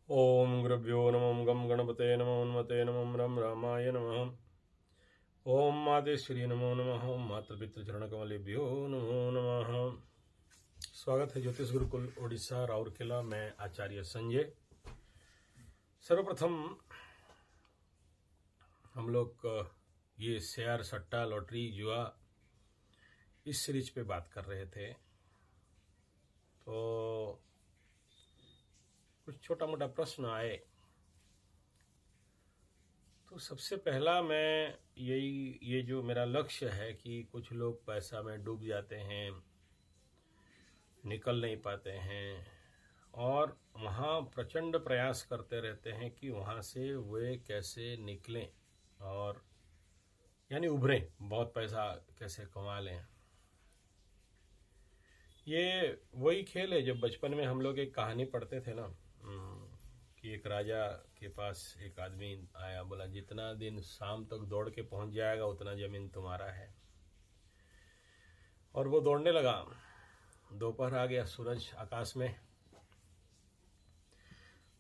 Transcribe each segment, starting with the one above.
ओम गुरुभ्यो नमः गम गणपते नमः उन्मते नमः रम रामाय नमः। ओम मातेश्वरी नमो नमः। ओम मातृपितृ चरण कमलेभ्यो नमो नमः। स्वागत है ज्योतिष गुरुकुल ओडिशा राउरकेला में आचार्य संजय। सर्वप्रथम हम लोग ये शेयर सट्टा लॉटरी जुआ इस सीरीज पे बात कर रहे थे, तो कुछ छोटा मोटा प्रश्न आए। तो सबसे पहला मैं ये जो मेरा लक्ष्य है कि कुछ लोग पैसा में डूब जाते हैं, निकल नहीं पाते हैं और वहाँ प्रचंड प्रयास करते रहते हैं कि वहाँ से वे कैसे निकलें और यानी उभरें, बहुत पैसा कैसे कमा लें। ये वही खेल है जो बचपन में हम लोग एक कहानी पढ़ते थे ना, कि एक राजा के पास एक आदमी आया, बोला जितना दिन शाम तक दौड़ के पहुंच जाएगा उतना जमीन तुम्हारा है। और वो दौड़ने लगा। दोपहर आ गया, सूरज आकाश में,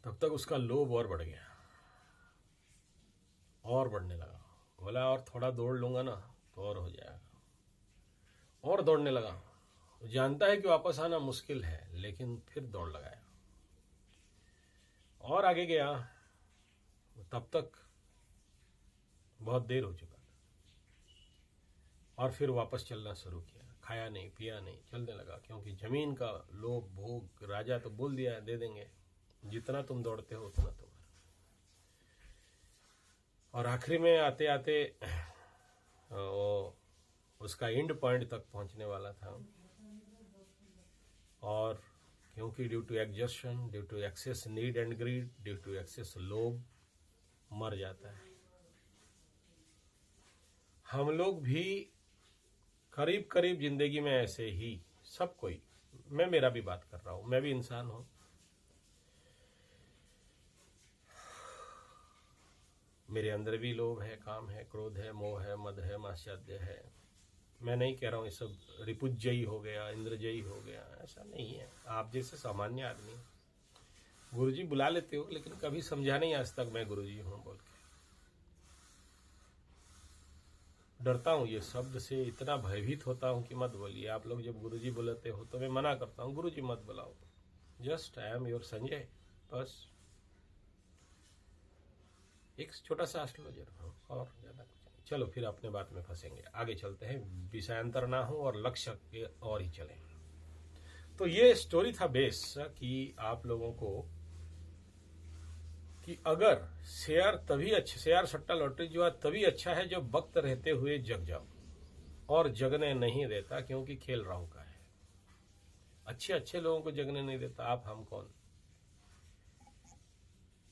तब तक उसका लोभ और बढ़ गया और बढ़ने लगा। बोला और थोड़ा दौड़ लूंगा ना तो और हो जाएगा। और दौड़ने लगा। जानता है कि वापस आना मुश्किल है, लेकिन फिर दौड़ लगाया और आगे गया। तब तक बहुत देर हो चुका था और फिर वापस चलना शुरू किया। खाया नहीं, पिया नहीं, चलने लगा, क्योंकि जमीन का लोभ भोग। राजा तो बोल दिया दे देंगे, जितना तुम दौड़ते हो उतना तुम्हारा। और आखिरी में आते आते वो उसका एंड पॉइंट तक पहुंचने वाला था, और क्योंकि due to exhaustion, due to excess need and greed, due to excess लोभ मर जाता है। हम लोग भी करीब करीब जिंदगी में ऐसे ही, सब कोई, मैं मेरा भी बात कर रहा हूं, मैं भी इंसान हूं। मेरे अंदर भी लोभ है, काम है, क्रोध है, मोह है, मद है, मात्सर्य है। मैं नहीं कह रहा हूं ये सब रिपुजयी हो गया, इंद्रजयी हो गया, ऐसा नहीं है। आप जैसे सामान्य आदमी गुरुजी बुला लेते हो, लेकिन कभी समझा नहीं आज तक मैं गुरुजी हूं बोल के। डरता हूं ये शब्द से, इतना भयभीत होता हूं कि मत बोलिए। आप लोग जब गुरुजी बुलाते हो तो मैं मना करता हूं, गुरुजी मत बुलाओ, just I am your Sanjay, बस एक छोटा सा एस्ट्रोलॉजर हूं और ज्यादा कुछ नहीं। चलो फिर अपने बात में फंसेंगे, आगे चलते हैं, विषयांतर ना हो और लक्ष्य के और ही चले। तो ये स्टोरी था बेस कि आप लोगों को कि अगर शेयर तभी अच्छा, शेयर सट्टा लॉटरी जो है तभी अच्छा है जब वक्त रहते हुए जग जाओ, और जगने नहीं देता, क्योंकि खेल राहु का है। अच्छे अच्छे लोगों को जगने नहीं देता, आप हम कौन।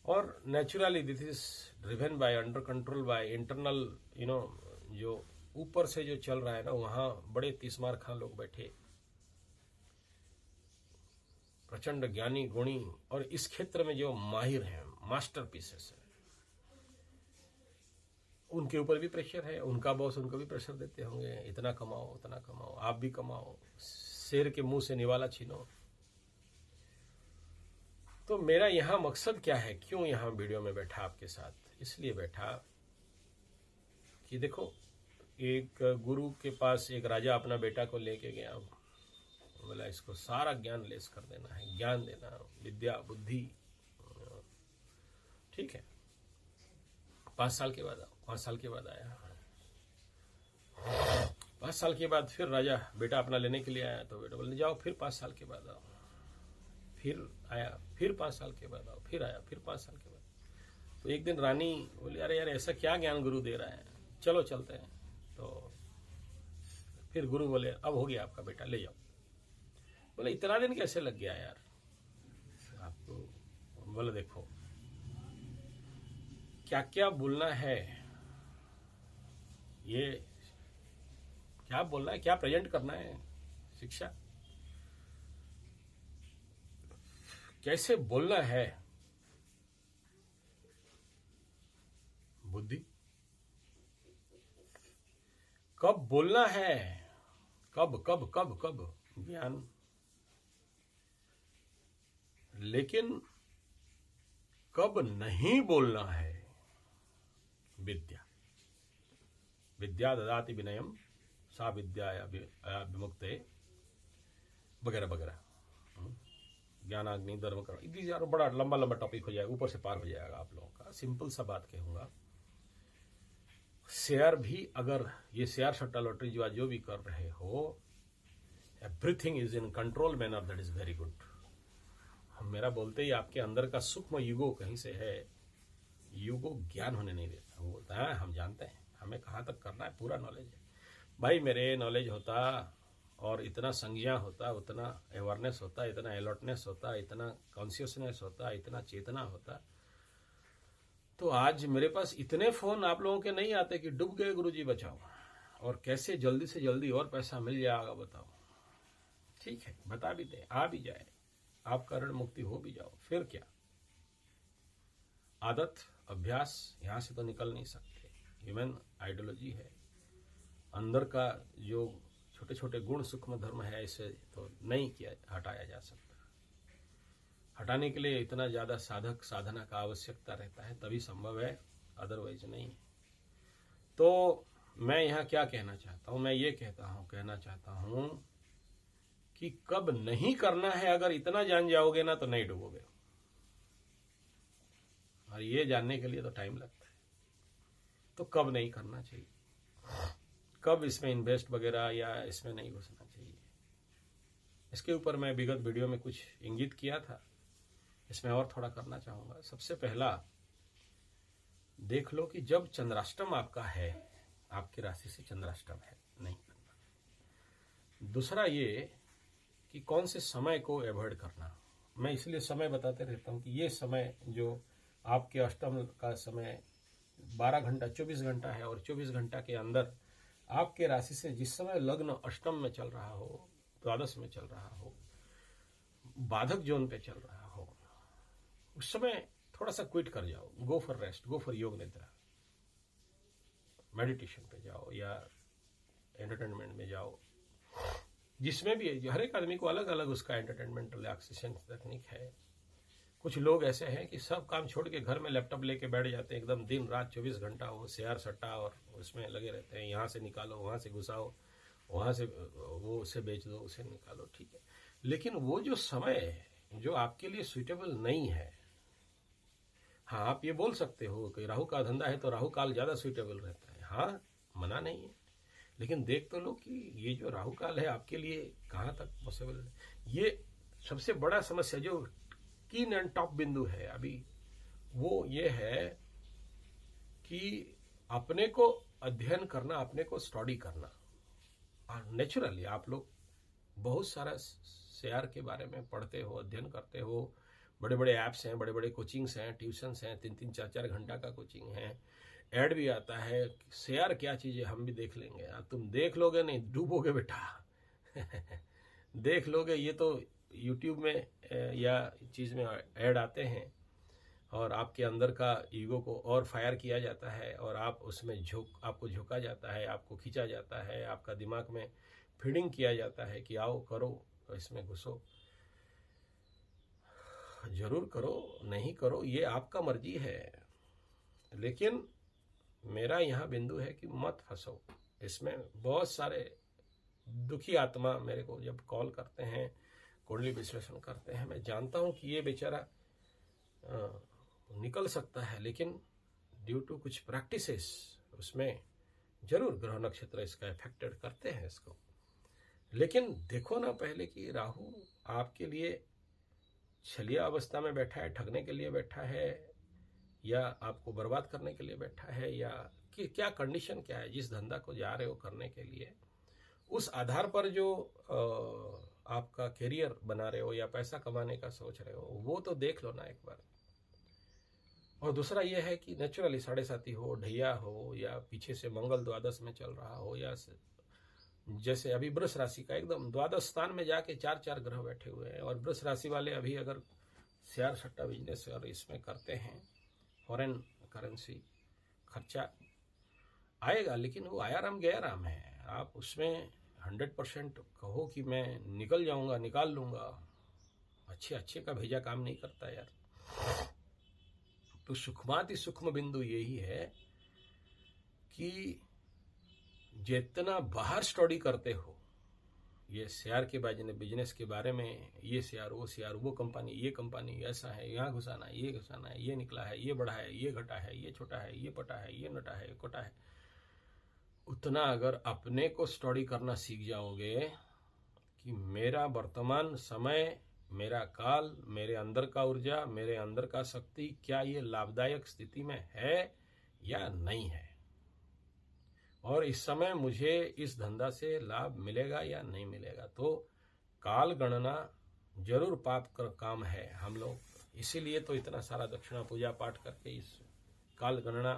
और naturally this is driven by, under control by internal, जो ऊपर से जो चल रहा है ना, वहां बड़े तीसमार खां लोग बैठे, प्रचंड ज्ञानी गुणी, और इस क्षेत्र में जो माहिर हैं, मास्टर पीसेस है, उनके ऊपर भी प्रेशर है। उनका बॉस उनको भी प्रेशर देते होंगे, इतना कमाओ उतना कमाओ, आप भी कमाओ, शेर के मुंह से निवाला छीनो। तो मेरा यहां मकसद क्या है, क्यों यहां वीडियो में बैठा आपके साथ, इसलिए बैठा कि देखो, एक गुरु के पास एक राजा अपना बेटा को लेके गया। बोला इसको सारा ज्ञान लेस कर देना है, ज्ञान देना, विद्या बुद्धि, ठीक है। 5 साल के बाद आओ। 5 साल के बाद आया। 5 साल के बाद फिर राजा बेटा अपना लेने के लिए आया, तो बेटा बोले जाओ फिर 5 साल के बाद आओ। फिर आया, फिर 5 साल के बाद आओ, फिर आया, फिर 5 साल के बाद। तो एक दिन रानी बोली अरे यार ऐसा क्या ज्ञान गुरु दे रहा है, चलो चलते हैं। तो फिर गुरु बोले अब हो गया आपका बेटा, ले जाओ। बोले इतना दिन कैसे लग गया यार आपको। बोले देखो क्या क्या बोलना है, ये क्या बोलना है, क्या प्रेजेंट करना है, शिक्षा कैसे बोलना है, बुद्धि कब बोलना है, कब कब कब कब, ज्ञान। लेकिन कब नहीं बोलना है। विद्या विद्या ददाति विनयम सा विद्या विमुक्ते वगैरह वगैरह। ज्ञानाग्नि धर्म कर्म, यार बड़ा लंबा लंबा टॉपिक हो जाएगा, ऊपर से पार हो जाएगा आप लोगों का। सिंपल सा बात कहूंगा, शेयर भी, अगर ये शेयर सट्टा लॉटरी जो भी कर रहे हो, everything is in control manner, that is very good. मेरा बोलते ही आपके अंदर का सूक्ष्म युगो कहीं से है, युगो ज्ञान होने नहीं देता। वो बोलता है हम जानते हैं, हमें कहाँ तक करना है, पूरा नॉलेज है। भाई मेरे नॉलेज होता और इतना संज्ञा होता, उतना अवेयरनेस होता, इतना अलर्टनेस होता, इतना कॉन्शियसनेस होता, इतना चेतना होता, तो आज मेरे पास इतने फोन आप लोगों के नहीं आते कि डूब गए गुरुजी बचाओ, और कैसे जल्दी से जल्दी और पैसा मिल जाएगा बताओ। ठीक है, बता भी दे, आ भी जाए, आपका ऋण मुक्ति हो भी जाओ, फिर क्या। आदत, अभ्यास, यहां से तो निकल नहीं सकते। ह्यूमन आइडियोलॉजी है, अंदर का जो छोटे छोटे गुण सूक्ष्म धर्म है, इसे तो नहीं किया हटाया जा सकता। हटाने के लिए इतना ज्यादा साधक साधना का आवश्यकता रहता है, तभी संभव है, अदरवाइज नहीं। तो मैं यहाँ क्या कहना चाहता हूं, मैं ये कहना चाहता हूं कि कब नहीं करना है, अगर इतना जान जाओगे ना तो नहीं डूबोगे। और ये जानने के लिए तो टाइम लगता है। तो कब नहीं करना चाहिए, कब इसमें इन्वेस्ट वगैरह या इसमें नहीं घुसना चाहिए, इसके ऊपर मैं विगत वीडियो में कुछ इंगित किया था, इसमें और थोड़ा करना चाहूंगा। सबसे पहला देख लो कि जब चंद्राष्टम आपका है, आपकी राशि से चंद्राष्टम है, नहीं करना। दूसरा ये कि कौन से समय को अवॉइड करना। मैं इसलिए समय बताते रहता हूं कि ये समय जो आपके अष्टम का समय 12 घंटा 24 घंटा है, और 24 घंटा के अंदर आपके राशि से जिस समय लग्न अष्टम में चल रहा हो, द्वादश में चल रहा हो, बाधक जोन पे चल रहा हो, उस समय थोड़ा सा क्विट कर जाओ, go for rest, go for योग निद्रा, मेडिटेशन पे जाओ या एंटरटेनमेंट में जाओ, जिसमें भी हर एक आदमी को अलग अलग उसका एंटरटेनमेंट रिलैक्सेशन तकनीक है। कुछ लोग ऐसे हैं कि सब काम छोड़ के घर में लैपटॉप लेके बैठ जाते हैं, एकदम दिन रात 24 घंटा वो शेयर सट्टा और उसमें लगे रहते हैं, यहाँ से निकालो, वहां से घुसाओ, वहां से वो उसे बेच दो, उसे निकालो, ठीक है। लेकिन वो जो समय है जो आपके लिए सुइटेबल नहीं है, हाँ आप ये बोल सकते हो कि राहु का धंधा है तो राहु काल ज्यादा सुइटेबल रहता है, हाँ मना नहीं है, लेकिन देख तो लो कि ये जो राहु काल है आपके लिए कहाँ तक पॉसिबल है। ये सबसे बड़ा समस्या जो कीन एंड टॉप बिंदु है अभी, वो ये है कि अपने को अध्ययन करना, अपने को स्टडी करना। और नेचुरली आप लोग बहुत सारा शेयर के बारे में पढ़ते हो, अध्ययन करते हो, बड़े बड़े ऐप्स हैं, बड़े बड़े कोचिंग्स हैं, ट्यूशन्स हैं, 3-3 4-4 घंटा का कोचिंग है, ऐड भी आता है, शेयर क्या चीज है हम भी देख लेंगे। तुम देख लोगे नहीं, डूबोगे बेटा देख लोगे, ये तो यूट्यूब में या चीज में ऐड आते हैं और आपके अंदर का ईगो को और फायर किया जाता है, और आप उसमें आपको झोंका जाता है, आपको खींचा जाता है, आपका दिमाग में फीडिंग किया जाता है कि आओ करो, तो इसमें घुसो, जरूर करो, नहीं करो ये आपका मर्जी है। लेकिन मेरा यहाँ बिंदु है कि मत फंसो इसमें। बहुत सारे दुखी आत्मा मेरे को जब कॉल करते हैं, कुंडली विश्लेषण करते हैं, मैं जानता हूं कि ये बेचारा निकल सकता है, लेकिन ड्यू टू कुछ प्रैक्टिसेस उसमें जरूर ग्रह नक्षत्र इसका इफेक्टेड करते हैं इसको। लेकिन देखो ना पहले कि राहु आपके लिए छलिया अवस्था में बैठा है, ठगने के लिए बैठा है, या आपको बर्बाद करने के लिए बैठा है, या कि क्या कंडीशन क्या है जिस धंधा को जा रहे हो करने के लिए, उस आधार पर जो आपका करियर बना रहे हो या पैसा कमाने का सोच रहे हो, वो तो देख लो ना एक बार। और दूसरा यह है कि नेचुरली 7.5 हो, ढैया हो, या पीछे से मंगल द्वादश में चल रहा हो, या जैसे अभी वृष राशि का एकदम द्वादश स्थान में जाके 4 ग्रह बैठे हुए हैं, और वृष राशि वाले अभी अगर शेयर सट्टा बिजनेस और इसमें करते हैं, फॉरेन करेंसी खर्चा आएगा, लेकिन वो आया राम गया राम है। आप उसमें 100% कहो कि मैं निकल जाऊंगा, निकाल लूंगा, अच्छे का भेजा काम नहीं करता यार। तो सूक्ष्माति सूक्ष्म बिंदु यही है कि जितना बाहर स्टडी करते हो, ये शेयर के बिजनेस के बारे में, ये शेयर, वो कंपनी, ये कंपनी ऐसा है, यहाँ घुसाना है, ये निकला है, ये बढ़ा है, ये घटा है, ये छोटा है, ये पटा है, ये नटा है, ये कोटा है, उतना अगर अपने को स्टडी करना सीख जाओगे कि मेरा वर्तमान समय, मेरा काल, मेरे अंदर का ऊर्जा, मेरे अंदर का शक्ति, क्या ये लाभदायक स्थिति में है या नहीं है, और इस समय मुझे इस धंधा से लाभ मिलेगा या नहीं मिलेगा, तो काल गणना जरूर पाप का काम है हम लोग। इसीलिए तो इतना सारा दक्षिणा पूजा पाठ करके इस काल गणना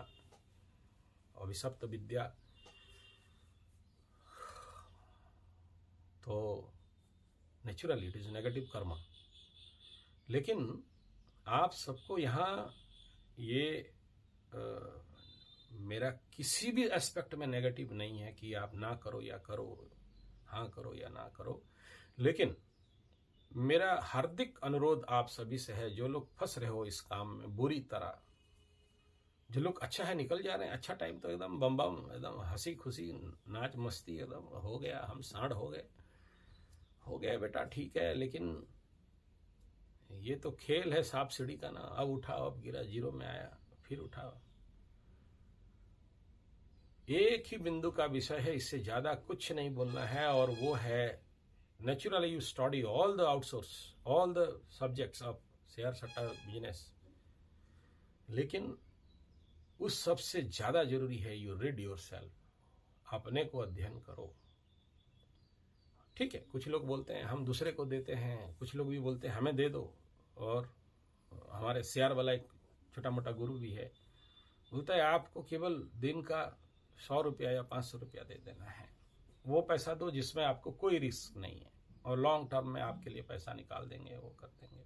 अभिशप्त विद्या, तो naturally it is negative Karma. लेकिन आप सबको यहाँ ये मेरा किसी भी एस्पेक्ट में नेगेटिव नहीं है कि आप ना करो या करो, हाँ करो या ना करो, लेकिन मेरा हार्दिक अनुरोध आप सभी से है, जो लोग फंस रहे हो इस काम में बुरी तरह, जो लोग अच्छा है निकल जा रहे हैं, अच्छा टाइम तो एकदम बम बम, एकदम हंसी खुशी नाच मस्ती एकदम हो गया, हम सांड हो गए बेटा, ठीक है, लेकिन ये तो खेल है सांप सीढ़ी का ना, अब उठा, अब गिरा, जीरो में आया, फिर उठा। एक ही बिंदु का विषय है, इससे ज्यादा कुछ नहीं बोलना है, और वो है naturally you study all the outsource, all the subjects of share सट्टा बिजनेस, लेकिन उस सबसे ज्यादा जरूरी है यू रीड योर सेल्फ, अपने को अध्ययन करो। ठीक है, कुछ लोग बोलते हैं हम दूसरे को देते हैं, कुछ लोग भी बोलते हैं हमें दे दो, और हमारे शेयर वाला एक छोटा मोटा गुरु भी है, बोलता है आपको केवल दिन का 100 रुपया या 500 रुपया दे देना है, वो पैसा दो जिसमें आपको कोई रिस्क नहीं है, और लॉन्ग टर्म में आपके लिए पैसा निकाल देंगे, वो कर देंगे।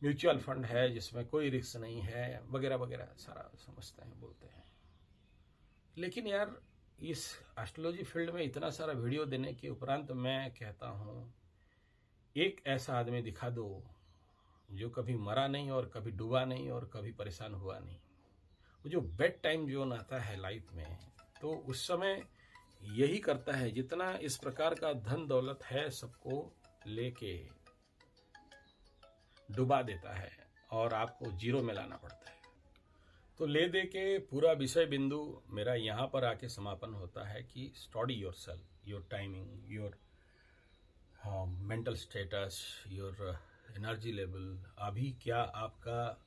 म्यूचुअल फंड है जिसमें कोई रिस्क नहीं है, वगैरह वगैरह सारा समझते हैं, बोलते हैं। लेकिन यार इस एस्ट्रोलॉजी फील्ड में इतना सारा वीडियो देने के उपरांत मैं कहता हूं, एक ऐसा आदमी दिखा दो जो कभी मरा नहीं, और कभी डूबा नहीं, और कभी परेशान हुआ नहीं। वो जो बेड टाइम जोन आता है लाइफ में, तो उस समय यही करता है, जितना इस प्रकार का धन दौलत है सबको लेके डुबा देता है, और आपको जीरो में लाना पड़ता है। तो ले दे के पूरा विषय बिंदु मेरा यहाँ पर आके समापन होता है कि study your self, your timing, your mental status, your energy level, अभी क्या आपका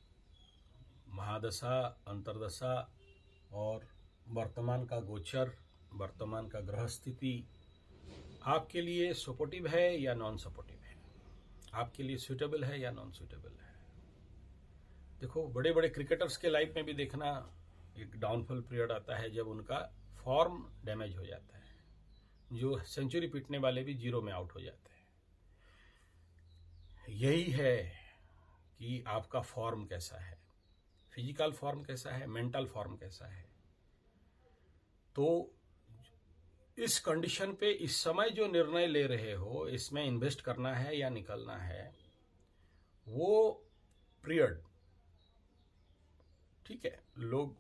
महादशा, अंतरदशा और वर्तमान का गोचर, वर्तमान का ग्रह स्थिति आपके लिए सपोर्टिव है या नॉन सपोर्टिव है, आपके लिए सूटेबल है या नॉन सूटेबल है। देखो बड़े बड़े क्रिकेटर्स के लाइफ में भी देखना, एक डाउनफॉल पीरियड आता है जब उनका फॉर्म डैमेज हो जाता है, जो सेंचुरी पीटने वाले भी जीरो में आउट हो जाते हैं। यही है कि आपका फॉर्म कैसा है, फिजिकल फॉर्म कैसा है, मेंटल फॉर्म कैसा है। तो इस कंडीशन पे इस समय जो निर्णय ले रहे हो, इसमें इन्वेस्ट करना है या निकलना है, वो पीरियड ठीक है, लोग,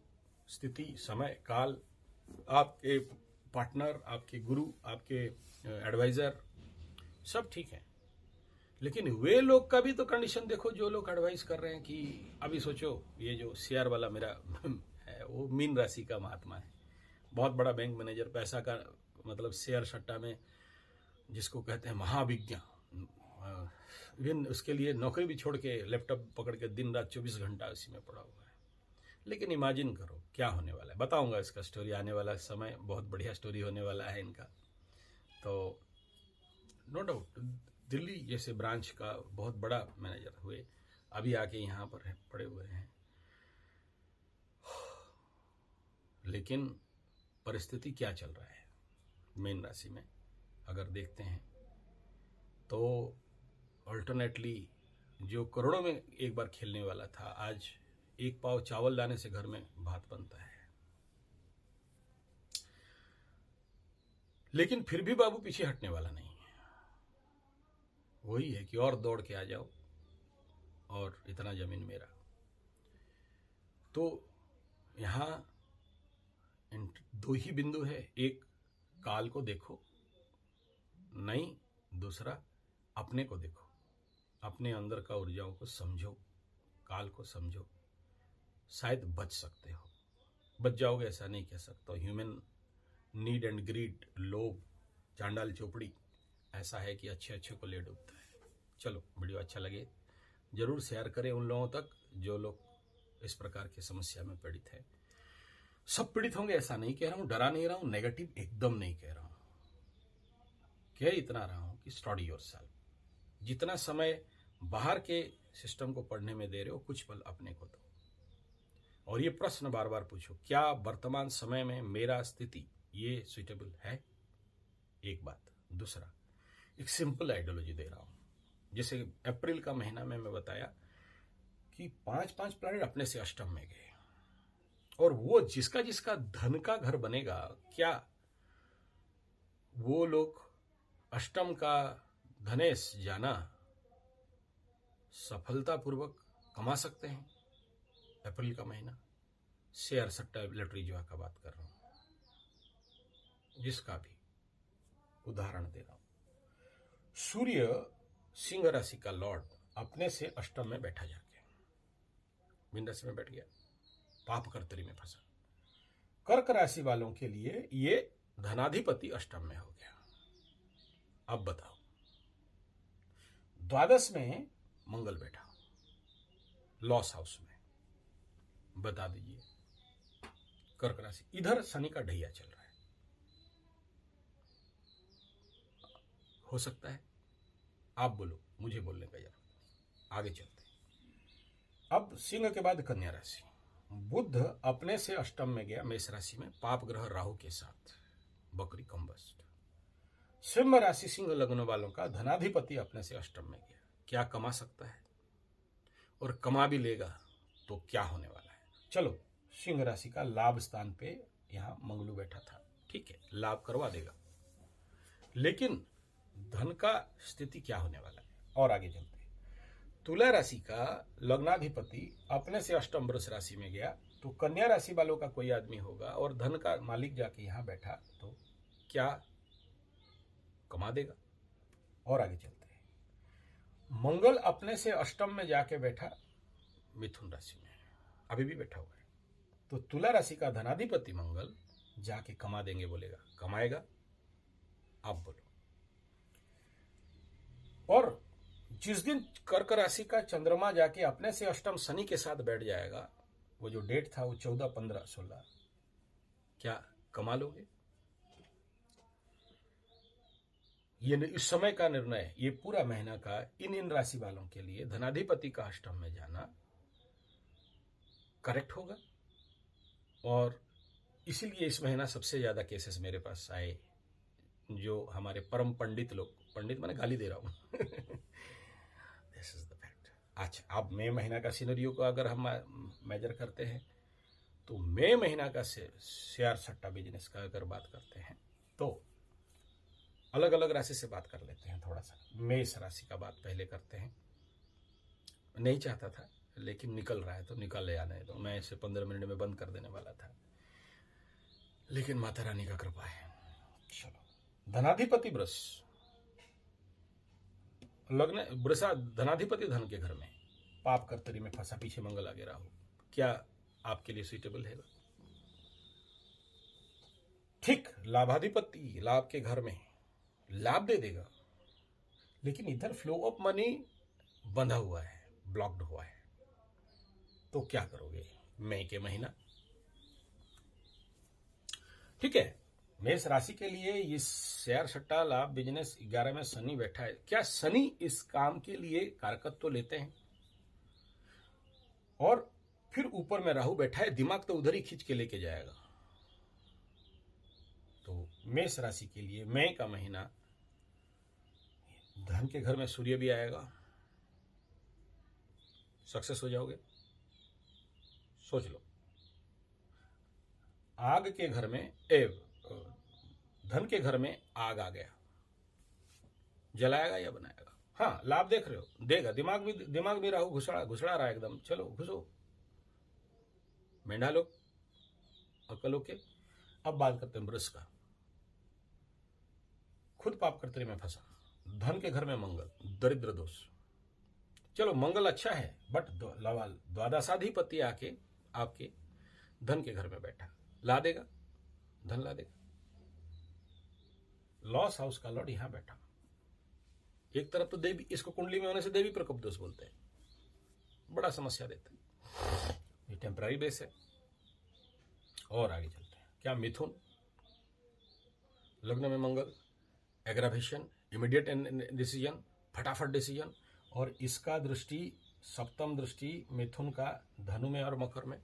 स्थिति, समय, काल, आपके पार्टनर, आपके गुरु, आपके एडवाइजर, सब ठीक है, लेकिन वे लोग का भी तो कंडीशन देखो जो लोग एडवाइस कर रहे हैं। कि अभी सोचो ये जो शेयर वाला मेरा है, वो मीन राशि का महात्मा है, बहुत बड़ा बैंक मैनेजर, पैसा का मतलब शेयर सट्टा में जिसको कहते हैं महाविज्ञ, इवन उसके लिए नौकरी भी छोड़ के लैपटॉप पकड़ के दिन रात 24 घंटा उसी में पड़ा हुआ है। लेकिन इमेजिन करो क्या होने वाला है, बताऊंगा इसका स्टोरी, आने वाला समय बहुत बढ़िया स्टोरी होने वाला है इनका। तो नो डाउट दिल्ली जैसे ब्रांच का बहुत बड़ा मैनेजर हुए, अभी आके यहाँ पर पड़े हुए हैं। लेकिन परिस्थिति क्या चल रहा है मीन राशि में अगर देखते हैं, तो अल्टरनेटली जो करोड़ों में एक बार खेलने वाला था, आज एक पाव चावल लाने से घर में भात बनता है। लेकिन फिर भी बाबू पीछे हटने वाला नहीं है, वही है कि और दौड़ के आ जाओ और इतना जमीन मेरा। तो यहाँ दो ही बिंदु है, एक काल को देखो, नहीं दूसरा अपने को देखो, अपने अंदर का ऊर्जाओं को समझो, काल को समझो, शायद बच सकते हो। बच जाओगे ऐसा नहीं कह सकता। ह्यूमन नीड एंड ग्रीड, लोभ, चांडाल चोपड़ी ऐसा है कि अच्छे अच्छे को ले डूबता है। चलो, वीडियो अच्छा लगे जरूर शेयर करें उन लोगों तक जो लोग इस प्रकार की समस्या में पीड़ित है। सब पीड़ित होंगे ऐसा नहीं कह रहा हूं, डरा नहीं रहा हूं, नेगेटिव एकदम नहीं कह रहा हूं। कह इतना रहा हूं कि स्टडी योरसेल्फ। जितना समय बाहर के सिस्टम को पढ़ने में दे रहे हो, कुछ पल अपने को दो। और ये प्रश्न बार बार पूछो, क्या वर्तमान समय में मेरा स्थिति ये सुइटेबल है? एक बात। दूसरा, एक सिंपल आइडियोलॉजी दे रहा हूं। जैसे अप्रैल का महीना में मैं बताया कि 5 प्लैनेट अपने से अष्टम में गए, और वो जिसका जिसका धन का घर बनेगा, क्या वो लोग अष्टम का धनेश जाना सफलतापूर्वक कमा सकते हैं? अप्रैल का महीना, शेयर सट्टा लॉटरी जुआ का बात कर रहा हूं, जिसका भी उदाहरण दे रहा हूं। सूर्य सिंह राशि का लॉर्ड अपने से अष्टम में बैठा जाके मीन राशि में बैठ गया, पाप कर्तरी में फंसा। कर्क राशि वालों के लिए ये धनाधिपति अष्टम में हो गया। अब बताओ, द्वादश में मंगल बैठा लॉस हाउस में, बता दीजिए कर्क राशि। इधर शनि का ढैया चल रहा है, हो सकता है? आप बोलो, मुझे बोलने का जरूरत। आगे चलते हैं। अब सिंह के बाद कन्या राशि। बुध अपने से अष्टम में गया मेष राशि में, पाप ग्रह राहु के साथ, बकरी कंबस्ट। सिंह राशि सिंह लग्न वालों का धनाधिपति अपने से अष्टम में गया। क्या कमा सकता है? और कमा भी लेगा तो क्या होने वाला है? चलो, सिंह राशि का लाभ स्थान पे यहां मंगलू बैठा था, ठीक है, लाभ करवा देगा, लेकिन धन का स्थिति क्या होने वाला है? और आगे चलते हैं। तुला राशि का लग्नाधिपति अपने से अष्टम वृष राशि में गया, तो कन्या राशि वालों का कोई आदमी होगा और धन का मालिक जाके यहां बैठा, तो क्या कमा देगा? और आगे चलते हैं। मंगल अपने से अष्टम में जाके बैठा मिथुन राशि में, अभी भी बैठा हुआ है, तो तुला राशि का धनाधिपति मंगल जाके कमा देंगे बोलेगा, कमाएगा? आप बोलो। और जिस दिन कर्क राशि का चंद्रमा जाके अपने से अष्टम शनि के साथ बैठ जाएगा, वो जो डेट था वो 14, 15, 16, क्या कमा लोगे? ये इस समय का निर्णय, ये पूरा महीना का इन राशि वालों के लिए धनाधिपति का अष्टम में जाना करेक्ट होगा। और इसीलिए इस महीना सबसे ज्यादा केसेस मेरे पास आए, जो हमारे परम पंडित लोग, पंडित मैंने गाली दे रहा हूं दिस इज द फैक्ट। अच्छा, अब मई महीना का सिनेरियो को अगर हम मेजर करते हैं, तो मई महीना का शेयर सट्टा बिजनेस का अगर बात करते हैं, तो अलग अलग राशि से बात कर लेते हैं। थोड़ा सा मेष राशि का बात पहले करते हैं। नहीं चाहता था, लेकिन निकल रहा है तो निकल ले आने दो। मैं इसे 15 मिनट में बंद कर देने वाला था, लेकिन माता रानी का कृपा है। चलो, धनाधिपति वृष लग्न, वृषा धनाधिपति धन के घर में, पाप कर्तरी में फंसा, पीछे मंगल आगे राहु, क्या आपके लिए सुइटेबल है? ठीक, लाभाधिपति लाभ के घर में लाभ दे देगा, लेकिन इधर फ्लो ऑफ मनी बंधा हुआ है, ब्लॉक्ड हुआ है, तो क्या करोगे मई के महीना? ठीक है, मेष राशि के लिए ये शेयर सट्टा लाभ बिजनेस 11 में शनि बैठा है। क्या शनि इस काम के लिए कारकत्व तो लेते हैं? और फिर ऊपर में राहु बैठा है, दिमाग तो उधर ही खींच के लेके जाएगा। तो मेष राशि के लिए मई का महीना, धन के घर में सूर्य भी आएगा, सक्सेस हो जाओगे। सोच लो, आग के घर में धन के घर में आग आ गया, जलाएगा या बनाएगा? हाँ, लाभ देख रहे हो, देगा। दिमाग भी राहु घुसड़ा रहा है एकदम, चलो घुसो। मेंढालोक, अकलोक के। अब बात करते हैं वृष का। खुद पाप कर्तरी में फंसा, धन के घर में मंगल, दरिद्र दोष। चलो मंगल अच्छा है, बट द्वादशाधिपति आके आपके धन के घर में बैठा, ला देगा, धन ला देगा। लॉस हाउस का लॉर्ड यहां बैठा। एक तरफ तो देवी, इसको कुंडली में होने से देवी प्रकोप दोष बोलते हैं, बड़ा समस्या देता है। ये टेम्पररी बेस है। और आगे चलते हैं। क्या मिथुन, लग्न में मंगल, एग्रावेशन, इमीडिएट डिसीजन, फटाफट डिसीजन, और इसका दृष्टि, सप्तम दृष्टि मिथुन का धनु में और मकर में,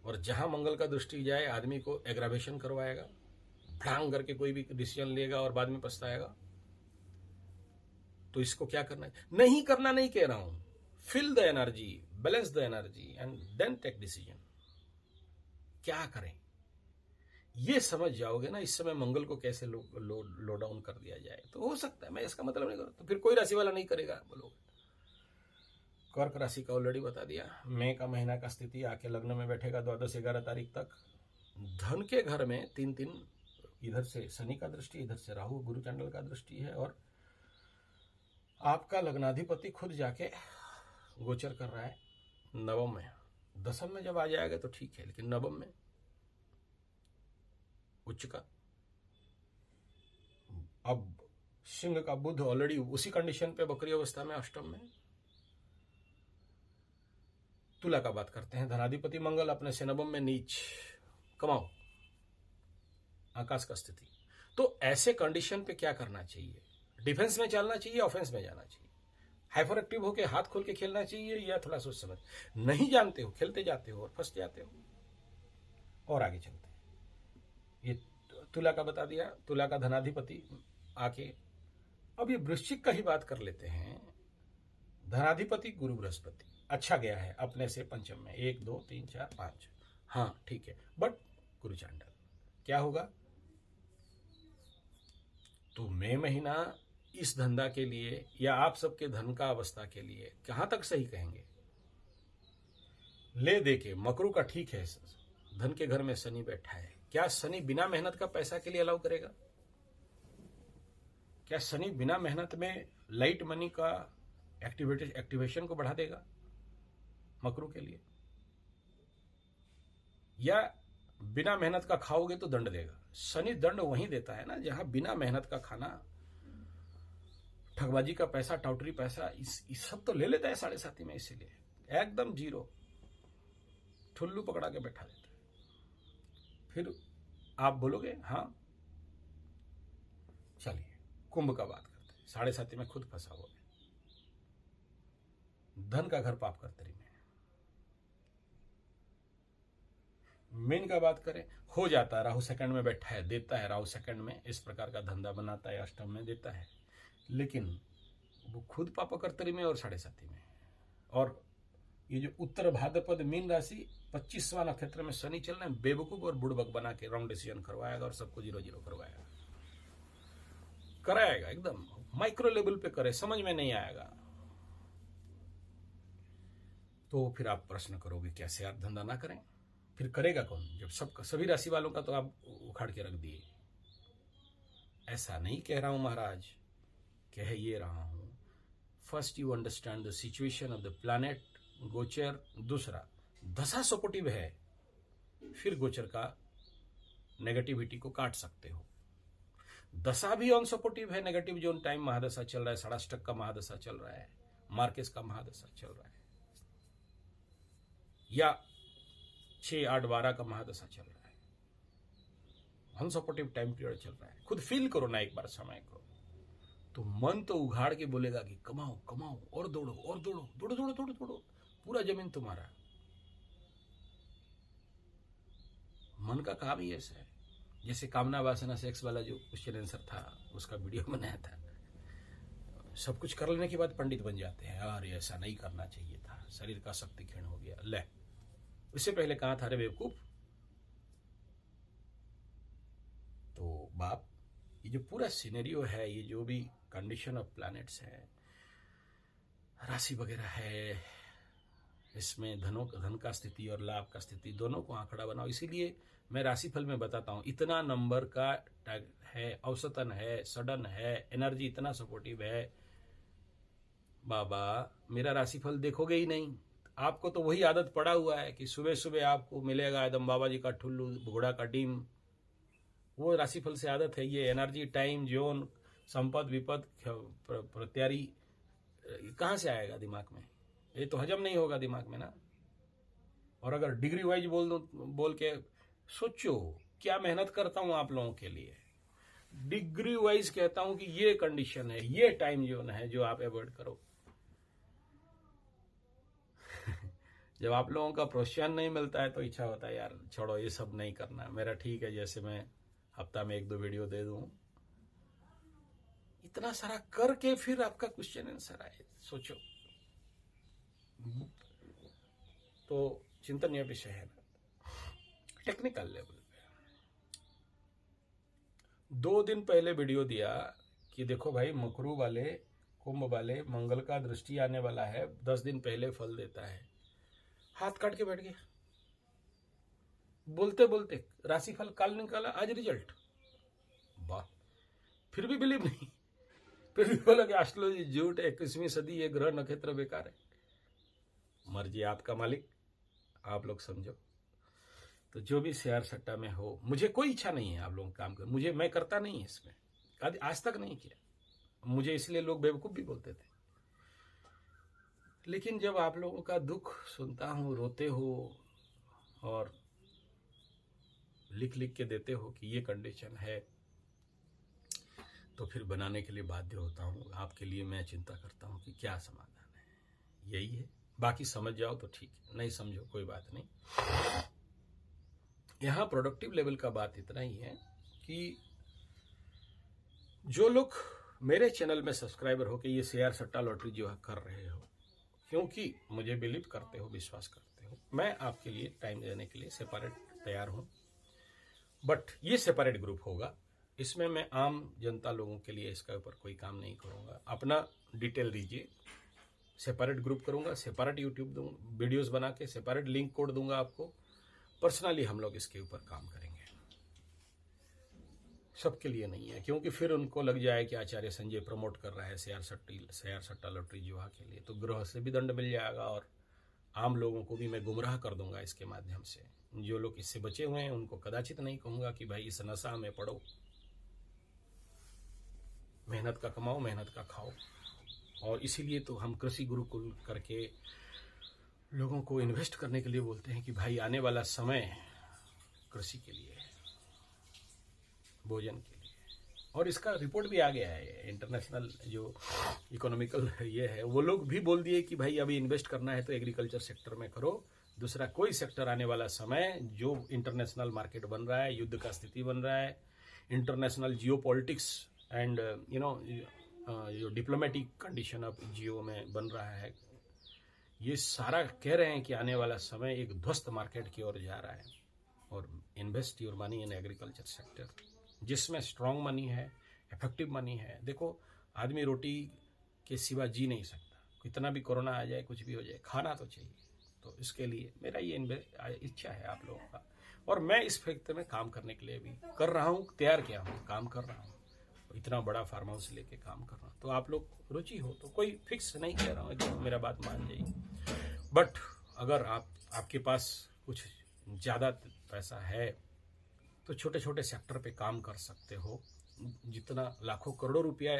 और जहां मंगल का दृष्टि जाए आदमी को एग्रावेशन करवाएगा, भड़ांग करके कोई भी डिसीजन लेगा और बाद में पछताएगा। तो इसको क्या करना है? नहीं करना नहीं कह रहा हूं, fill the energy, balance the energy and then take decision. क्या करें ये समझ जाओगे ना, इस समय मंगल को कैसे लो डाउन कर दिया जाए तो हो सकता है। मैं इसका मतलब नहीं करता, तो फिर कोई राशि वाला नहीं करेगा बोलोगे। कर्क राशि का ऑलरेडी बता दिया। मई का महीना का स्थिति आके लग्न में बैठेगा 12 तारीख तक। धन के घर में 3 इधर से शनि का दृष्टि, इधर से राहु गुरु चंडल का दृष्टि है, और आपका लग्नाधिपति खुद जाके गोचर कर रहा है नवम में। दसम में जब आ जाएगा तो ठीक है, लेकिन नवम में उच्च का। अब सिंह का बुध ऑलरेडी उसी कंडीशन पे बकरी अवस्था में अष्टम में। तुला का बात करते हैं। धनाधिपति मंगल अपने से नवम में नीच, कमाओ, आकाश का स्थिति। तो ऐसे कंडीशन पे क्या करना चाहिए? डिफेंस में चलना चाहिए, ऑफेंस में जाना चाहिए? हाइपर एक्टिव होकर हाथ खोल के खेलना चाहिए, या थोड़ा सोच समझ? नहीं जानते हो, खेलते जाते हो और फंस जाते हो। और आगे चलते हैं। ये तुला का बता दिया, तुला का धनाधिपति आके। अब ये वृश्चिक का ही बात कर लेते हैं। धनाधिपति गुरु बृहस्पति अच्छा गया है अपने से पंचम में, 1 2 3 4 5, हाँ ठीक है, बट गुरु चांडल क्या होगा? तो मई महीना इस धंधा के लिए या आप सबके धन का अवस्था के लिए कहां तक सही कहेंगे? ले दे के मकरू का ठीक है, धन के घर में शनि बैठा है। क्या शनि बिना मेहनत का पैसा के लिए अलाउ करेगा? क्या शनि बिना मेहनत में लाइट मनी का एक्टिवेशन को बढ़ा देगा मकरू के लिए? या बिना मेहनत का खाओगे तो दंड देगा? शनि दंड वहीं देता है ना जहां बिना मेहनत का खाना, ठगबाजी का पैसा, टाउटरी पैसा, इस सब तो ले लेता है 7.5 में। इसीलिए एकदम जीरो, ठुल्लू पकड़ा के बैठा देता है। फिर आप बोलोगे हाँ। चलिए कुंभ का बात करते हैं। 7.5 में खुद फंसा हुआ है, धन का घर पाप कर्तरी में। मीन का बात करें, हो जाता है, राहु सेकंड में बैठा है, देता है राहु सेकंड में, इस प्रकार का धंधा बनाता है, अष्टम में देता है, लेकिन वो खुद पाप कर्तरी में और 7.5 में। और ये जो उत्तर भाद्रपद मीन राशि 25वां नक्षत्र में शनि चल रहे हैं, बेवकूफ और बुड़बक बना के रॉन्ग डिसीजन करवाएगा और सबको 0-0 करवाएगा, कराएगा, एकदम माइक्रो लेवल पे करे, समझ में नहीं आएगा। तो फिर आप प्रश्न करोगे कैसे आप धंधा ना करें? फिर करेगा कौन जब सभी राशि वालों का तो आप उखाड़ के रख दिए? ऐसा नहीं कह रहा हूं महाराज, कह ये रहा हूं, first you understand the situation of the planet, गोचर। दूसरा, दशा सपोर्टिव है, फिर गोचर का नेगेटिविटी को काट सकते हो। दशा भी अनसपोर्टिव है, नेगेटिव जोन टाइम महादशा चल रहा है, षडाष्टक का महादशा चल रहा है, मार्केस का महादशा चल रहा है, या 6, 8, 12 का महादशा चल रहा है, अनसपोर्टिव टाइम पीरियड चल रहा है। खुद फील करो ना एक बार समय को, तो मन तो उघाड़ के बोलेगा कि कमाओ कमाओ और दौड़ो और दौड़ो, दौड़ो दौड़ो दौड़ो दौड़ो, पूरा जमीन तुम्हारा। मन का काम ही ऐसा है। जैसे कामना वासना सेक्स वाला जो क्वेश्चन आंसर था, उसका वीडियो बनाया था, सब कुछ कर लेने के बाद पंडित बन जाते हैं, यार ऐसा नहीं करना चाहिए था, शरीर का शक्ति क्षीण हो गया। ले, उससे पहले कहा था रे बेवकूफ। तो बाप, ये जो पूरा सिनेरियो है, ये जो भी कंडीशन ऑफ प्लैनेट्स है, राशि वगैरह है, इसमें धन का स्थिति और लाभ का स्थिति दोनों को आंकड़ा बनाओ। इसीलिए मैं राशिफल में बताता हूँ, इतना नंबर का है, औसतन है, सडन है, एनर्जी इतना सपोर्टिव है, बाबा मेरा राशिफल देखोगे ही नहीं। आपको तो वही आदत पड़ा हुआ है कि सुबह सुबह आपको मिलेगा एकदम बाबा जी का ठुल्लू, घोड़ा का डीम। वो राशिफल से आदत है। ये एनर्जी, टाइम, जोन, संपद, विपद, प्रत्यारी कहाँ से आएगा दिमाग में? ये तो हजम नहीं होगा दिमाग में ना। और अगर डिग्री वाइज बोल के सोचो, क्या मेहनत करता हूं आप लोगों के लिए। डिग्री वाइज कहता हूं कि ये कंडीशन है, ये टाइम जोन है जो आप अवॉइड करो। जब आप लोगों का प्रोत्साहन नहीं मिलता है तो इच्छा होता है यार छोड़ो ये सब नहीं करना, मेरा ठीक है जैसे मैं हफ्ता में 1-2 वीडियो दे दूं। इतना सारा करके फिर आपका क्वेश्चन आंसर आए, सोचो। तो चिंतनीय विषय है ना, टेक्निकल लेवल पे। 2 दिन पहले वीडियो दिया कि देखो भाई मकरू वाले, कुंभ वाले, मंगल का दृष्टि आने वाला है, 10 दिन पहले फल देता है। हाथ काट के बैठ गया, बोलते बोलते राशिफल कल निकाला, आज रिजल्ट। वाह, फिर भी बिलीव नहीं, फिर भी बोला कि एस्ट्रोलॉजी झूठ है, 21वीं सदी, ये ग्रह नक्षत्र बेकार है। मर्जी आपका मालिक, आप लोग समझो। तो जो भी शेयर सट्टा में हो, मुझे कोई इच्छा नहीं है आप लोगों का काम कर, मैं करता नहीं है इसमें, आज तक नहीं किया। मुझे इसलिए लोग बेवकूफ भी बोलते थे। लेकिन जब आप लोगों का दुख सुनता हूँ, रोते हो और लिख लिख के देते हो कि ये कंडीशन है, तो फिर बनाने के लिए बाध्य होता हूँ। आपके लिए मैं चिंता करता हूँ कि क्या समाधान है। यही है, बाकी समझ जाओ तो ठीक है, नहीं समझो कोई बात नहीं। यहाँ प्रोडक्टिव लेवल का बात इतना ही है कि जो लोग मेरे चैनल में सब्सक्राइबर हो कि ये शेयर सट्टा लॉटरी जो कर रहे हो, क्योंकि मुझे बिलीव करते हो, विश्वास करते हो, मैं आपके लिए टाइम देने के लिए सेपरेट तैयार हूं। बट ये सेपरेट ग्रुप होगा, इसमें मैं आम जनता लोगों के लिए इसका ऊपर कोई काम नहीं करूंगा। अपना डिटेल दीजिए, सेपरेट ग्रुप करूंगा, सेपरेट यूट्यूब दूंगा, वीडियोस बना के सेपरेट लिंक कोड दूंगा आपको। पर्सनली हम लोग इसके ऊपर काम करेंगे, सबके लिए नहीं है, क्योंकि फिर उनको लग जाए कि आचार्य संजय प्रमोट कर रहा है शेयर सट्टा लॉटरी जुआ के लिए, तो ग्रह से भी दंड मिल जाएगा और आम लोगों को भी मैं गुमराह कर दूंगा इसके माध्यम से। जो लोग इससे बचे हुए हैं उनको कदाचित नहीं कहूंगा कि भाई इस नशा में पड़ो, मेहनत का कमाओ, मेहनत का खाओ। और इसीलिए तो हम कृषि गुरुकुल करके लोगों को इन्वेस्ट करने के लिए बोलते हैं कि भाई आने वाला समय कृषि के लिए है, भोजन के लिए। और इसका रिपोर्ट भी आ गया है, इंटरनेशनल जो इकोनॉमिकल ये है, वो लोग भी बोल दिए कि भाई अभी इन्वेस्ट करना है तो एग्रीकल्चर सेक्टर में करो, दूसरा कोई सेक्टर आने वाला समय जो इंटरनेशनल मार्केट बन रहा है, युद्ध का स्थिति बन रहा है, इंटरनेशनल जियोपॉलिटिक्स एंड जो डिप्लोमेटिक कंडीशन ऑफ जियो में बन रहा है, ये सारा कह रहे हैं कि आने वाला समय एक ध्वस्त मार्केट की ओर जा रहा है। और invest your money in agriculture sector, जिसमें स्ट्रांग मनी है, इफेक्टिव मनी है। देखो आदमी रोटी के सिवा जी नहीं सकता, कितना भी कोरोना आ जाए, कुछ भी हो जाए, खाना तो चाहिए। तो इसके लिए मेरा ये इच्छा है आप लोगों का, और मैं इस फैक्टर में काम करने के लिए भी कर रहा हूँ, तैयार किया हूँ, काम कर रहा हूँ। इतना बड़ा फार्म हाउस लेके काम कर रहा हूँ। तो आप लोग रुचि हो तो, कोई फिक्स नहीं कह रहा हूँ, एकदम मेरा बात मान जाइए। बट अगर आपके पास कुछ ज़्यादा पैसा है तो छोटे छोटे सेक्टर पे काम कर सकते हो। जितना लाखों करोड़ों रुपया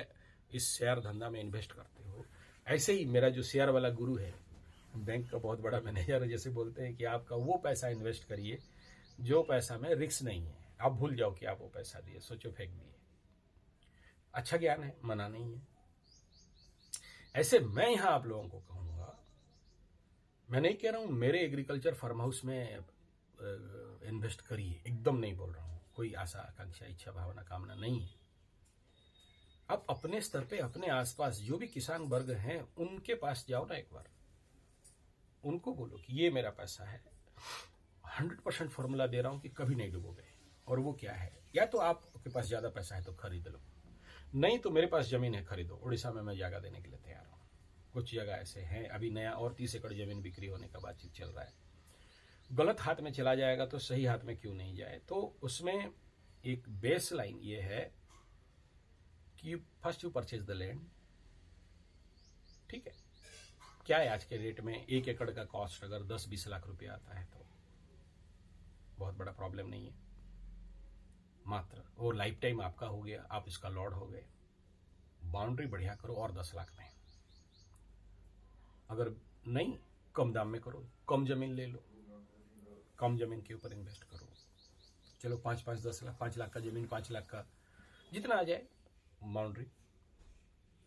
इस शेयर धंधा में इन्वेस्ट करते हो, ऐसे ही मेरा जो शेयर वाला गुरु है, बैंक का बहुत बड़ा मैनेजर है, जैसे बोलते हैं कि आपका वो पैसा इन्वेस्ट करिए जो पैसा में रिस्क नहीं है। आप भूल जाओ कि आप वो पैसा दिए, सोचो फेंक दिए। अच्छा ज्ञान है, मना नहीं है। ऐसे मैं यहां आप लोगों को कहूंगा, मैं नहीं कह रहा हूं मेरे एग्रीकल्चर फार्म हाउस में इन्वेस्ट करिए, एकदम नहीं बोल रहा हूं। कोई आशा आकांक्षा इच्छा भावना कामना नहीं है। आप अपने स्तर पे अपने आसपास जो भी किसान वर्ग हैं उनके पास जाओ ना, एक बार उनको बोलो कि ये मेरा पैसा है, 100% फॉर्मूला दे रहा हूं कि कभी नहीं डूबोगे। और वो क्या है, या तो आपके पास ज्यादा पैसा है तो खरीद लो, नहीं तो मेरे पास जमीन है खरीदो, उड़ीसा में मैं जगह देने के लिए तैयार हूं। कुछ जगह ऐसे हैं, अभी नया और 30 एकड़ जमीन बिक्री होने का बातचीत चल रहा है। गलत हाथ में चला जाएगा तो सही हाथ में क्यों नहीं जाए। तो उसमें एक बेस लाइन ये है कि first you purchase the land, ठीक है। क्या है आज के रेट में 1 एकड़ का कॉस्ट अगर 10-20 लाख रुपया आता है तो बहुत बड़ा प्रॉब्लम नहीं है, मात्र वो लाइफ टाइम आपका हो गया, आप इसका लॉर्ड हो गए। बाउंड्री बढ़िया करो और 10 लाख में, अगर नहीं कम दाम में करो, कम जमीन ले लो, कम जमीन के ऊपर इन्वेस्ट करो। चलो 5-5, 10 लाख, 5 लाख का जमीन, 5 लाख का जितना आ जाए, बाउंड्री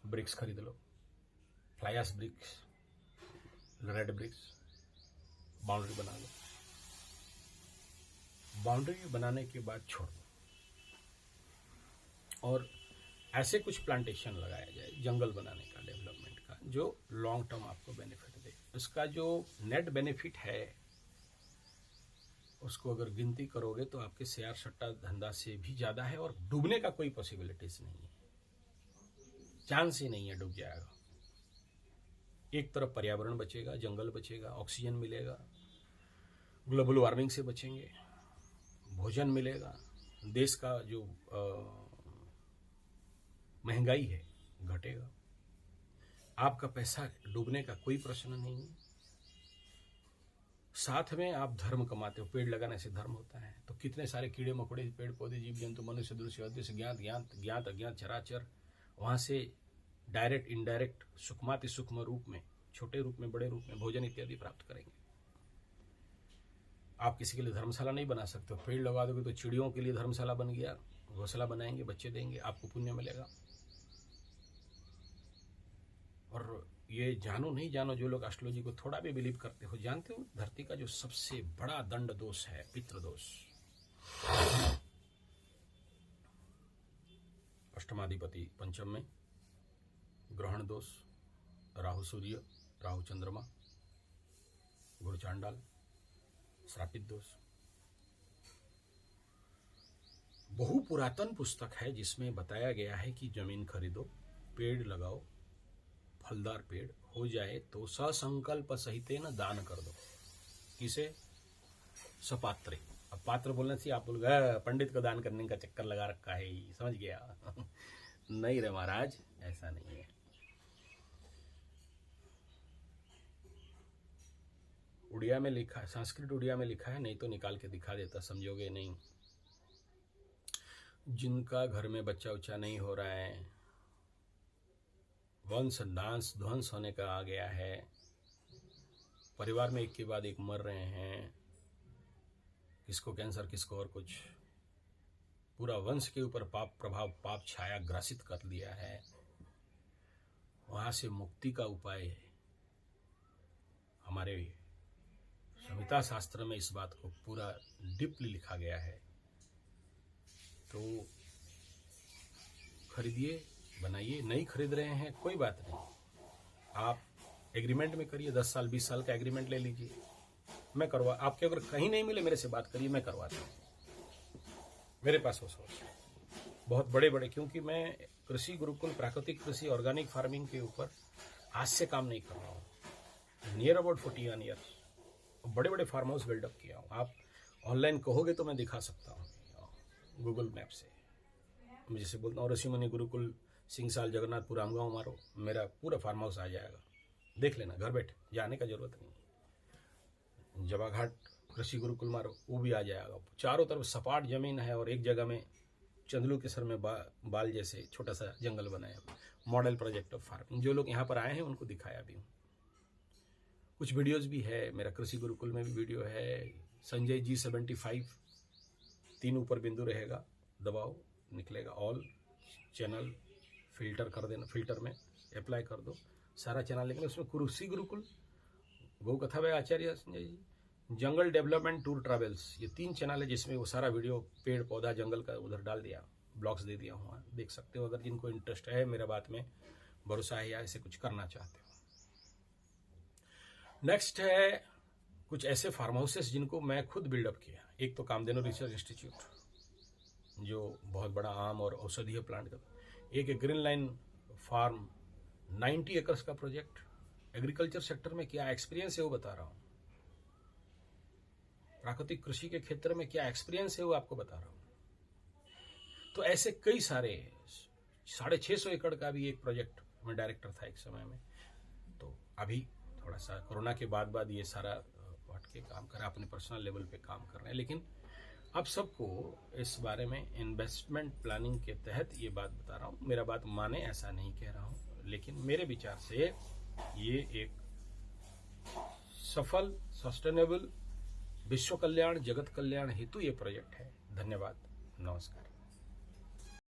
ब्रिक्स खरीद लो, fly ash bricks, red bricks, boundary बना लो। बाउंड्री बनाने के बाद छोड़ दो और ऐसे कुछ प्लांटेशन लगाया जाए, जंगल बनाने का, डेवलपमेंट का, जो लॉन्ग टर्म आपको बेनिफिट दे। इसका जो नेट बेनिफिट है उसको अगर गिनती करोगे तो आपके शेयर सट्टा धंधा से भी ज्यादा है, और डूबने का कोई पॉसिबिलिटीज नहीं है, चांस ही नहीं है डूब जाएगा। एक तरफ पर्यावरण बचेगा, जंगल बचेगा, ऑक्सीजन मिलेगा, ग्लोबल वार्मिंग से बचेंगे, भोजन मिलेगा, देश का जो महंगाई है घटेगा, आपका पैसा डूबने का कोई प्रश्न नहीं है। साथ में आप धर्म कमाते हो, पेड़ लगाने से धर्म होता है। तो कितने सारे कीड़े मकोड़े, पेड़ पौधे, जीव जंतु, मनुष्य, दृश्य, अदृश्य, ज्ञात अज्ञात चराचर, वहां से डायरेक्ट इनडायरेक्ट, सूक्ष्माति सूक्ष्म रूप में, छोटे रूप में, बड़े रूप में भोजन इत्यादि प्राप्त करेंगे। आप किसी के लिए धर्मशाला नहीं बना सकते हो, पेड़ लगा दोगे तो चिड़ियों के लिए धर्मशाला बन गया, घोंसला बनाएंगे, बच्चे देंगे, आपको पुण्य मिलेगा। और ये जानो नहीं जानो, जो लोग एस्ट्रोलॉजी को थोड़ा भी बिलीव करते हो, जानते हो धरती का जो सबसे बड़ा दंड दोष है पितृदोष। अष्टमाधिपति पंचम में, ग्रहण दोष, राहु सूर्य, राहु चंद्रमा, गुरु चांडाल, श्रापित दोष। बहु पुरातन पुस्तक है जिसमें बताया गया है कि जमीन खरीदो, पेड़ लगाओ, फलदार पेड़ हो जाए तो ससंकल्प सहित न दान कर दो। किसे? सपात्रे। अब पात्र बोलने से आप बोल गए पंडित को दान करने का चक्कर लगा रखा है, समझ गया? नहीं रे महाराज, ऐसा नहीं है। उड़िया में लिखा, संस्कृत उड़िया में लिखा है, नहीं तो निकाल के दिखा देता, समझोगे नहीं। जिनका घर में बच्चा उच्चा नहीं हो रहा है, वंश नाश ध्वंस होने का आ गया है, परिवार में एक के बाद एक मर रहे हैं, किसको कैंसर, किसको और कुछ, पूरा वंश के ऊपर पाप प्रभाव, पाप छाया ग्रसित कर लिया है, वहां से मुक्ति का उपाय हमारे संहिता शास्त्र में इस बात को पूरा डीपली लिखा गया है। तो खरीदिए, बनाइए। नहीं खरीद रहे हैं कोई बात नहीं, आप एग्रीमेंट में करिए, 10 साल 20 साल का एग्रीमेंट ले लीजिए, मैं करवा, आपके अगर कहीं नहीं मिले मेरे से बात करिए, मैं करवाता हूँ। मेरे पास वो सोच है बहुत बड़े बड़े, क्योंकि मैं कृषि गुरुकुल, प्राकृतिक कृषि, ऑर्गेनिक फार्मिंग के ऊपर आज से काम नहीं कर रहा हूँ, नियर अबाउट 41 ईयर्स बड़े बड़े फार्म हाउस बिल्डअप किया हूँ। आप ऑनलाइन कहोगे तो मैं दिखा सकता हूँ गूगल मैप से। मैं जैसे बोलता हूँ ऋषि मुनि गुरुकुल, सिंहसाल, जगन्नाथपुर, रामगांव मारो, मेरा पूरा फार्म हाउस आ जाएगा, देख लेना, घर बैठे, जाने का जरूरत नहीं। जवाघाट कृषि गुरुकुल मारो, वो भी आ जाएगा। चारों तरफ सपाट जमीन है और एक जगह में चंदलू के सर में बाल जैसे छोटा सा जंगल बनाया, मॉडल प्रोजेक्ट ऑफ फार्मिंग। जो लोग यहाँ पर आए हैं उनको दिखाया भी हूँ, कुछ वीडियोज भी है, मेरा कृषि गुरुकुल में भी वीडियो है। संजय जी 75, 3 ऊपर बिंदु रहेगा, दबाओ, निकलेगा ऑल चैनल, फिल्टर कर देना, फिल्टर में अप्लाई कर दो, सारा चैनल निकले। उसमें कृषि गुरुकुल, गौ कथा भाई आचार्य संजय जी, जंगल डेवलपमेंट टूर ट्रैवल्स, ये 3 चैनल है जिसमें वो सारा वीडियो पेड़ पौधा जंगल का उधर डाल दिया, ब्लॉग्स दे दिया हुआ, देख सकते हो अगर जिनको इंटरेस्ट है, मेरा बात में भरोसा है या ऐसे कुछ करना चाहते हो। नेक्स्ट है कुछ ऐसे फार्म हाउसेस जिनको मैं खुद बिल्डअप किया। एक तो कामधेनु रिसर्च इंस्टीट्यूट जो बहुत बड़ा आम और औषधीय प्लांट का, एक ग्रीन लाइन फार्म 90 एकर्स का प्रोजेक्ट, एग्रीकल्चर सेक्टर में क्या एक्सपीरियंस है वो बता रहा हूं, प्राकृतिक कृषि के क्षेत्र में क्या एक्सपीरियंस है वो आपको बता रहा हूं। तो ऐसे कई सारे 650 एकड़ का भी एक प्रोजेक्ट में डायरेक्टर था एक समय में। तो अभी थोड़ा सा कोरोना के बाद ये सारा हट के काम कर रहे हैं, अपने पर्सनल लेवल पे काम कर रहे हैं। लेकिन अब सबको इस बारे में इन्वेस्टमेंट प्लानिंग के तहत ये बात बता रहा हूँ। मेरा बात माने ऐसा नहीं कह रहा हूँ, लेकिन मेरे विचार से ये एक सफल, सस्टेनेबल, विश्व कल्याण, जगत कल्याण हेतु ये प्रोजेक्ट है। धन्यवाद, नमस्कार।